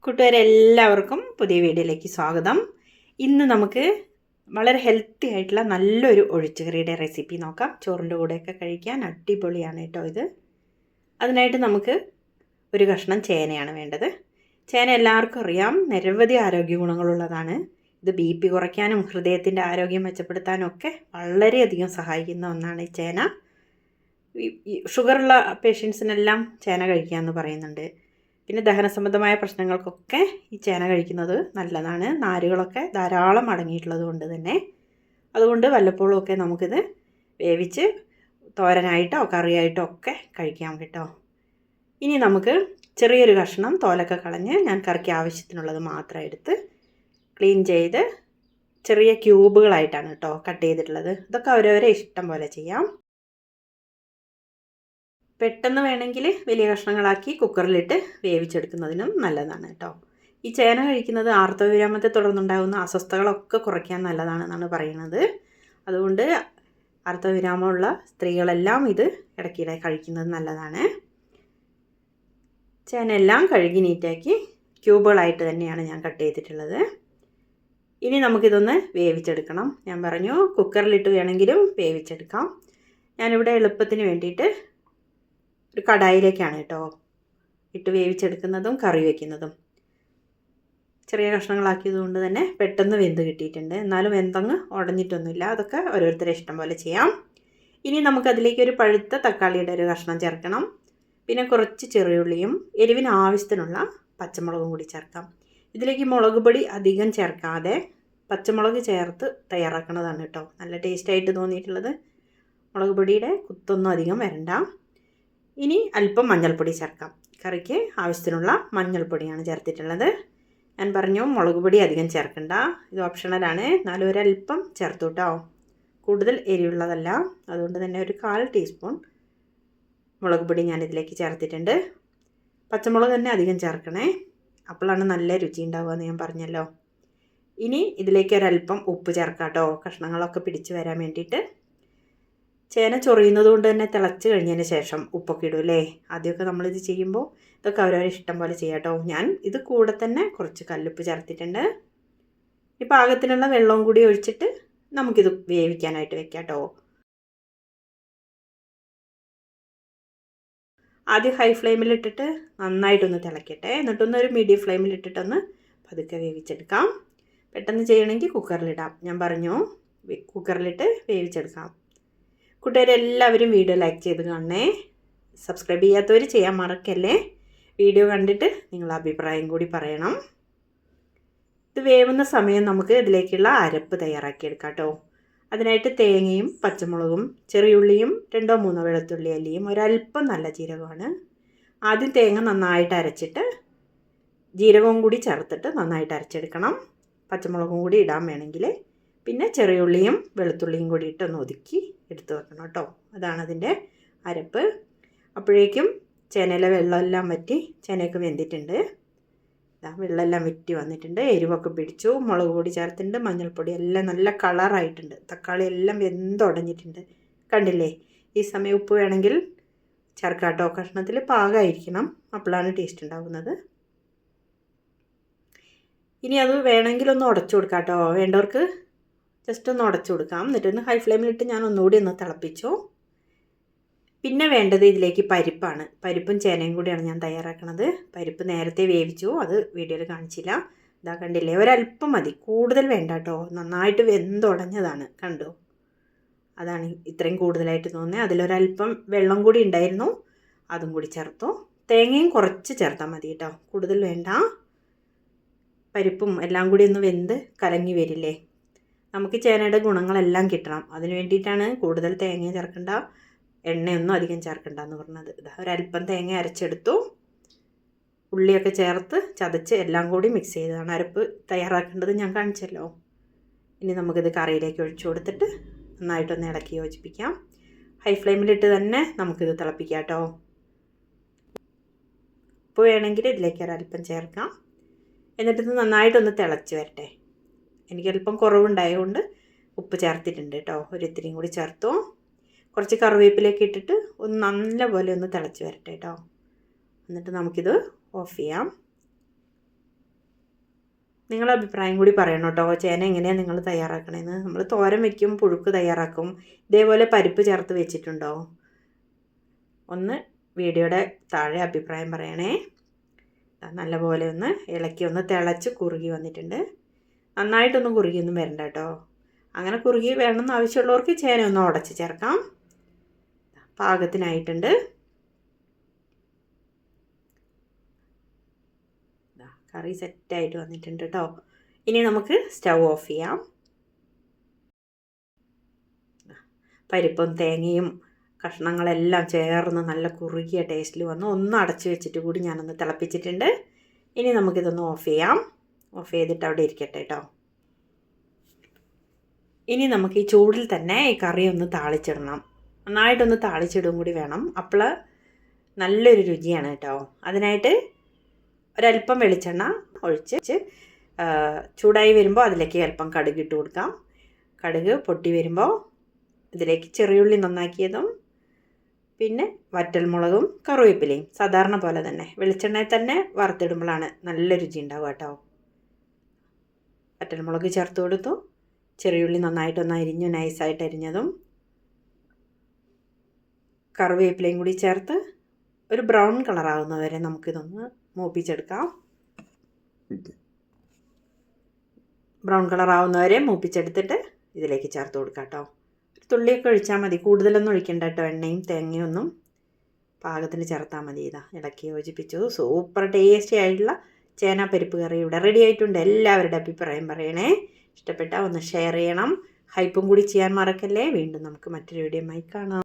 കൂട്ടുകാരെല്ലാവർക്കും പുതിയ വീഡിയോയിലേക്ക് സ്വാഗതം. ഇന്ന് നമുക്ക് വളരെ ഹെൽത്തി ആയിട്ടുള്ള നല്ലൊരു ഒഴിച്ചുകറിയുടെ റെസിപ്പി നോക്കാം. ചോറിൻ്റെ കൂടെയൊക്കെ കഴിക്കാൻ അടിപൊളിയാണ് കേട്ടോ ഇത്. അതിനായിട്ട് നമുക്ക് ഒരു കഷ്ണം ചേനയാണ് വേണ്ടത്. ചേന എല്ലാവർക്കും അറിയാം, നിരവധി ആരോഗ്യ ഗുണങ്ങളുള്ളതാണ്. ഇത് BP കുറയ്ക്കാനും ഹൃദയത്തിൻ്റെ ആരോഗ്യം മെച്ചപ്പെടുത്താനും ഒക്കെ വളരെയധികം സഹായിക്കുന്ന ഒന്നാണ് ഈ ചേന. ഷുഗറുള്ള പേഷ്യൻസിനെല്ലാം ചേന കഴിക്കാമെന്ന് പറയുന്നുണ്ട്. പിന്നെ ദഹന സംബന്ധമായ പ്രശ്നങ്ങൾക്കൊക്കെ ഈ ചേന കഴിക്കുന്നത് നല്ലതാണ്. നാരുകളൊക്കെ ധാരാളം അടങ്ങിയിട്ടുള്ളത് കൊണ്ട് തന്നെ അതുകൊണ്ട് വല്ലപ്പോഴും ഒക്കെ നമുക്കിത് വേവിച്ച് തോരനായിട്ടോ കറിയായിട്ടോ ഒക്കെ കഴിക്കാം കേട്ടോ. ഇനി നമുക്ക് ചെറിയൊരു കഷ്ണം തോലൊക്കെ കളഞ്ഞ് ഞാൻ കറിക്ക് ആവശ്യത്തിനുള്ളത് മാത്രം എടുത്ത് ക്ലീൻ ചെയ്ത് ചെറിയ ക്യൂബുകളായിട്ടാണ് കേട്ടോ കട്ട് ചെയ്തിട്ടുള്ളത്. ഇതൊക്കെ അവരവരെ ഇഷ്ടം പോലെ ചെയ്യാം. പെട്ടെന്ന് വേണമെങ്കിൽ വലിയ കഷ്ണങ്ങളാക്കി കുക്കറിലിട്ട് വേവിച്ചെടുക്കുന്നതിനും നല്ലതാണ് കേട്ടോ. ഈ ചേന കഴിക്കുന്നത് ആർത്തവവിരാമത്തെ തുടർന്നുണ്ടാകുന്ന അസ്വസ്ഥതകളൊക്കെ കുറയ്ക്കാൻ നല്ലതാണെന്നാണ് പറയുന്നത്. അതുകൊണ്ട് ആർത്തവവിരാമമുള്ള സ്ത്രീകളെല്ലാം ഇത് ഇടയ്ക്കിടെ കഴിക്കുന്നത് നല്ലതാണ്. ചേന എല്ലാം കഴുകി നീറ്റാക്കി ക്യൂബുകളായിട്ട് തന്നെയാണ് ഞാൻ കട്ട് ചെയ്തിട്ടുള്ളത്. ഇനി നമുക്കിതൊന്ന് വേവിച്ചെടുക്കണം. ഞാൻ പറഞ്ഞു കുക്കറിലിട്ട് വേണമെങ്കിലും വേവിച്ചെടുക്കാം. ഞാനിവിടെ എളുപ്പത്തിന് വേണ്ടിയിട്ട് ഒരു കടായിലേക്കാണ് കേട്ടോ ഇട്ട് വേവിച്ചെടുക്കുന്നതും കറി വയ്ക്കുന്നതും. ചെറിയ കഷ്ണങ്ങളാക്കിയത് കൊണ്ട് തന്നെ പെട്ടെന്ന് വെന്ത് കിട്ടിയിട്ടുണ്ട്. എന്നാലും വെന്തങ്ങ് ഉടഞ്ഞിട്ടൊന്നുമില്ല. അതൊക്കെ ഓരോരുത്തരെ ഇഷ്ടം പോലെ ചെയ്യാം. ഇനി നമുക്കതിലേക്ക് ഒരു പഴുത്ത തക്കാളിയുടെ ഒരു കഷ്ണം ചേർക്കണം. പിന്നെ കുറച്ച് ചെറിയുള്ളിയും എരിവിന് ആവശ്യത്തിനുള്ള പച്ചമുളകും കൂടി ചേർക്കാം. ഇതിലേക്ക് മുളക് പൊടി അധികം ചേർക്കാതെ പച്ചമുളക് ചേർത്ത് തയ്യാറാക്കുന്നതാണ് കേട്ടോ നല്ല ടേസ്റ്റായിട്ട് തോന്നിയിട്ടുള്ളത്. മുളക് പൊടിയുടെ കുത്തൊന്നും അധികം വരണ്ട. ഇനി അല്പം മഞ്ഞൾപ്പൊടി ചേർക്കാം. കറിക്ക് ആവശ്യത്തിനുള്ള മഞ്ഞൾപ്പൊടിയാണ് ചേർത്തിട്ടുള്ളത്. ഞാൻ പറഞ്ഞു മുളക് പൊടി അധികം ചേർക്കണ്ട, ഇത് ഓപ്ഷണലാണ്. എന്നാലും ഒരല്പം ചേർത്തു കേട്ടോ. കൂടുതൽ എരിവുള്ളതല്ല, അതുകൊണ്ട് തന്നെ ഒരു 1/4 ടീസ്പൂൺ മുളക് പൊടി ഞാനിതിലേക്ക് ചേർത്തിട്ടുണ്ട്. പച്ചമുളക് തന്നെ അധികം ചേർക്കണേ, അപ്പോഴാണ് നല്ല രുചി ഉണ്ടാവുക എന്ന് ഞാൻ പറഞ്ഞല്ലോ. ഇനി ഇതിലേക്ക് ഒരല്പം ഉപ്പ് ചേർക്കാം കേട്ടോ, കഷ്ണങ്ങളൊക്കെ പിടിച്ച് വരാൻ വേണ്ടിയിട്ട്. ചേന ചൊറിയുന്നത് കൊണ്ട് തന്നെ തിളച്ച് കഴിഞ്ഞതിന് ശേഷം ഉപ്പൊക്കെ ഇടും അല്ലേ. ആദ്യമൊക്കെ നമ്മളിത് ചെയ്യുമ്പോൾ ഇതൊക്കെ അവരവരെ ഇഷ്ടം പോലെ ചെയ്യാം കേട്ടോ. ഞാൻ ഇത് കൂടെ തന്നെ കുറച്ച് കല്ലുപ്പ് ചേർത്തിട്ടുണ്ട്. ഈ പാകത്തിനുള്ള വെള്ളവും കൂടി ഒഴിച്ചിട്ട് നമുക്കിത് വേവിക്കാനായിട്ട് വെക്കാം കേട്ടോ. ആദ്യം ഹൈ ഫ്ലെയിമിലിട്ടിട്ട് നന്നായിട്ടൊന്ന് തിളക്കട്ടെ. എന്നിട്ടൊന്നൊരു മീഡിയം ഫ്ലെയിമിലിട്ടിട്ടൊന്ന് പതുക്കെ വേവിച്ചെടുക്കാം. പെട്ടെന്ന് ചെയ്യണമെങ്കിൽ കുക്കറിലിടാം. ഞാൻ പറഞ്ഞു കുക്കറിലിട്ട് വേവിച്ചെടുക്കാം. കൂട്ടുകാരെല്ലാവരും വീഡിയോ ലൈക്ക് ചെയ്ത് കാണണേ. സബ്സ്ക്രൈബ് ചെയ്യാത്തവർ ചെയ്യാൻ മറക്കല്ലേ. വീഡിയോ കണ്ടിട്ട് നിങ്ങളുടെ അഭിപ്രായം കൂടി പറയണം. ഇത് വേവുന്ന സമയം നമുക്ക് ഇതിലേക്കുള്ള അരപ്പ് തയ്യാറാക്കിയെടുക്കാം കേട്ടോ. അതിനായിട്ട് തേങ്ങയും പച്ചമുളകും ചെറിയുള്ളിയും 2-3 വെളുത്തുള്ളി അല്ലിയും ഒരല്പം നല്ല ജീരകമാണ്. ആദ്യം തേങ്ങ നന്നായിട്ട് അരച്ചിട്ട് ജീരകവും കൂടി ചേർത്തിട്ട് നന്നായിട്ട് അരച്ചെടുക്കണം. പച്ചമുളകും കൂടി ഇടാൻ വേണമെങ്കിൽ. പിന്നെ ചെറിയുള്ളിയും വെളുത്തുള്ളിയും കൂടി ഇട്ടൊന്ന് ഒതുക്കി എടുത്ത് വെക്കണം കേട്ടോ. അതാണ് അതിൻ്റെ അരപ്പ്. അപ്പോഴേക്കും ചേനയിലെ വെള്ളമെല്ലാം വറ്റി ചേനയൊക്കെ വെന്തിട്ടുണ്ട്. വെള്ളമെല്ലാം വറ്റി വന്നിട്ടുണ്ട്. എരിവൊക്കെ പിടിച്ചു. മുളക് പൊടി ചേർത്തിട്ടുണ്ട്, മഞ്ഞൾപ്പൊടി എല്ലാം നല്ല കളറായിട്ടുണ്ട്. തക്കാളി എല്ലാം വെന്തുടഞ്ഞിട്ടുണ്ട്, കണ്ടില്ലേ. ഈ സമയം ഉപ്പ് വേണമെങ്കിൽ ചേർക്കാം കേട്ടോ. കഷ്ണത്തിൽ പാകമായിരിക്കണം, അപ്പോഴാണ് ടേസ്റ്റ് ഉണ്ടാകുന്നത്. ഇനി അത് വേണമെങ്കിൽ ഒന്ന് ഉടച്ചു കൊടുക്കാം കേട്ടോ. വേണ്ടവർക്ക് ജസ്റ്റ് ഒന്ന് ഉടച്ചു കൊടുക്കാം. എന്നിട്ടൊന്ന് ഹൈ ഫ്ലെയിമിലിട്ട് ഞാൻ ഒന്നുകൂടി ഒന്ന് തിളപ്പിച്ചു. പിന്നെ വേണ്ടത് ഇതിലേക്ക് പരിപ്പാണ്. പരിപ്പും ചേനയും കൂടിയാണ് ഞാൻ തയ്യാറാക്കുന്നത്. പരിപ്പ് നേരത്തെ വേവിച്ചു, അത് വീഡിയോയിൽ കാണിച്ചില്ല. ഇതാ കണ്ടില്ലേ, ഒരല്പം മതി, കൂടുതൽ വേണ്ട കേട്ടോ. നന്നായിട്ട് വെന്തുടഞ്ഞതാണ്, കണ്ടോ. അതാണ് ഇത്രയും കൂടുതലായിട്ട് തോന്നുന്നത്. അതിലൊരല്പം വെള്ളം കൂടി ഉണ്ടായിരുന്നു, അതും കൂടി ചേർത്തു. തേങ്ങയും കുറച്ച് ചേർത്താൽ മതി കേട്ടോ, കൂടുതൽ വേണ്ട. പരിപ്പും എല്ലാം കൂടി ഒന്ന് വെന്ത് കലങ്ങി വരില്ലേ. നമുക്ക് ചേനയുടെ ഗുണങ്ങളെല്ലാം കിട്ടണം. അതിന് വേണ്ടിയിട്ടാണ് കൂടുതൽ തേങ്ങ ചേർക്കണ്ട, എണ്ണയൊന്നും അധികം ചേർക്കണ്ട എന്ന് പറഞ്ഞത്. ഒരല്പം തേങ്ങ അരച്ചെടുത്തു. ഉള്ളിയൊക്കെ ചേർത്ത് ചതച്ച് എല്ലാം കൂടി മിക്സ് ചെയ്തതാണ് അരപ്പ് തയ്യാറാക്കേണ്ടത്, ഞാൻ കാണിച്ചല്ലോ. ഇനി നമുക്കിത് കറിയിലേക്ക് ഒഴിച്ചു കൊടുത്തിട്ട് നന്നായിട്ടൊന്ന് ഇളക്കി യോജിപ്പിക്കാം. ഹൈ ഫ്ലെയിമിലിട്ട് തന്നെ നമുക്കിത് തിളപ്പിക്കാം കേട്ടോ. ഉപ്പ് വേണമെങ്കിൽ ഇതിലേക്ക് ഒരല്പം ചേർക്കാം. എന്നിട്ടിത് നന്നായിട്ടൊന്ന് തിളച്ച് വരട്ടെ. എനിക്കല്പം കുറവുണ്ടായതുകൊണ്ട് ഉപ്പ് ചേർത്തിട്ടുണ്ട് കേട്ടോ. ഒരിത്തിരിയും കൂടി ചേർത്തു. കുറച്ച് കറിവേപ്പിലേക്ക് ഇട്ടിട്ട് ഒന്ന് നല്ലപോലെ ഒന്ന് തിളച്ച് വരട്ടെ കേട്ടോ. എന്നിട്ട് നമുക്കിത് ഓഫ് ചെയ്യാം. നിങ്ങളുടെ അഭിപ്രായം കൂടി പറയണം കേട്ടോ. ചേന എങ്ങനെയാണ് നിങ്ങൾ തയ്യാറാക്കണേന്ന്. നമ്മൾ തോരൻ വയ്ക്കും, പുഴുക്ക് തയ്യാറാക്കും. ഇതേപോലെ പരിപ്പ് ചേർത്ത് വെച്ചിട്ടുണ്ടോ? ഒന്ന് വീഡിയോയുടെ താഴെ അഭിപ്രായം പറയണേ. നല്ലപോലെ ഒന്ന് ഇളക്കി ഒന്ന് തിളച്ച് കുറുകി വന്നിട്ടുണ്ട്. നന്നായിട്ടൊന്നും കുറുകിയൊന്നും വരണ്ട കേട്ടോ. അങ്ങനെ കുറുകി വേണമെന്ന് ആവശ്യമുള്ളവർക്ക് ചേന ഒന്ന് ഉടച്ച് ചേർക്കാം. പാകത്തിനായിട്ടുണ്ട്. കറി സെറ്റായിട്ട് വന്നിട്ടുണ്ട് കേട്ടോ. ഇനി നമുക്ക് സ്റ്റൗ ഓഫ് ചെയ്യാം. പരിപ്പും തേങ്ങയും കഷ്ണങ്ങളെല്ലാം ചേർന്ന് നല്ല കുറുകിയ ടേസ്റ്റിൽ വന്ന് ഒന്ന് അടച്ച് വെച്ചിട്ട് കൂടി ഞാനൊന്ന് തിളപ്പിച്ചിട്ടുണ്ട്. ഇനി നമുക്കിതൊന്ന് ഓഫ് ചെയ്യാം. ഓഫ് ചെയ്തിട്ട് അവിടെ ഇരിക്കട്ടെ കേട്ടോ. ഇനി നമുക്ക് ഈ ചൂടിൽ തന്നെ ഈ കറി ഒന്ന് താളിച്ചിടണം. നന്നായിട്ടൊന്ന് താളിച്ചിടും കൂടി വേണം. അപ്പോൾ നല്ലൊരു രുചിയാണ് കേട്ടോ. അതിനായിട്ട് ഒരല്പം വെളിച്ചെണ്ണ ഒഴിച്ച് ചൂടായി വരുമ്പോൾ അതിലേക്ക് അല്പം കടുക് ഇട്ട് കൊടുക്കാം. കടുക് പൊട്ടി വരുമ്പോൾ ഇതിലേക്ക് ചെറിയുള്ളി നന്നാക്കിയതും പിന്നെ വറ്റൽമുളകും കറിവേപ്പിലയും സാധാരണ പോലെ തന്നെ വെളിച്ചെണ്ണയിൽ തന്നെ വറുത്തിടുമ്പോഴാണ് നല്ല രുചി ഉണ്ടാവുക കേട്ടോ. വറ്റൽമുളക് ചേർത്ത് കൊടുത്തു. ചെറിയുള്ളി നന്നായിട്ടൊന്ന് അരിഞ്ഞു നൈസായിട്ട് അരിഞ്ഞതും കറിവേപ്പിലയും കൂടി ചേർത്ത് ഒരു ബ്രൗൺ കളറാവുന്നവരെ നമുക്കിതൊന്ന് മൂപ്പിച്ചെടുക്കാം. ബ്രൗൺ കളറാവുന്നവരെ മൂപ്പിച്ചെടുത്തിട്ട് ഇതിലേക്ക് ചേർത്ത് കൊടുക്കാം കേട്ടോ. ഒരു തുള്ളിയൊക്കെ ഒഴിച്ചാൽ മതി, കൂടുതലൊന്നും ഒഴിക്കണ്ട കേട്ടോ. എണ്ണയും തേങ്ങയും ഒന്നും പാകത്തിന് ചേർത്താൽ മതി. ഇതാ ഇളക്കി യോജിപ്പിച്ചു. സൂപ്പർ ടേസ്റ്റി ആയിട്ടുള്ള ചേന പരിപ്പ് കറി ഇവിടെ റെഡി ആയിട്ടുണ്ട്. എല്ലാവരുടെ അഭിപ്രായം പറയണേ. ഇഷ്ടപ്പെട്ടാൽ ഒന്ന് ഷെയർ ചെയ്യണം. ഹൈപ്പും കൂടി ചെയ്യാൻ മറക്കല്ലേ. വീണ്ടും നമുക്ക് മറ്റൊരു വീഡിയോയുമായി കാണാം.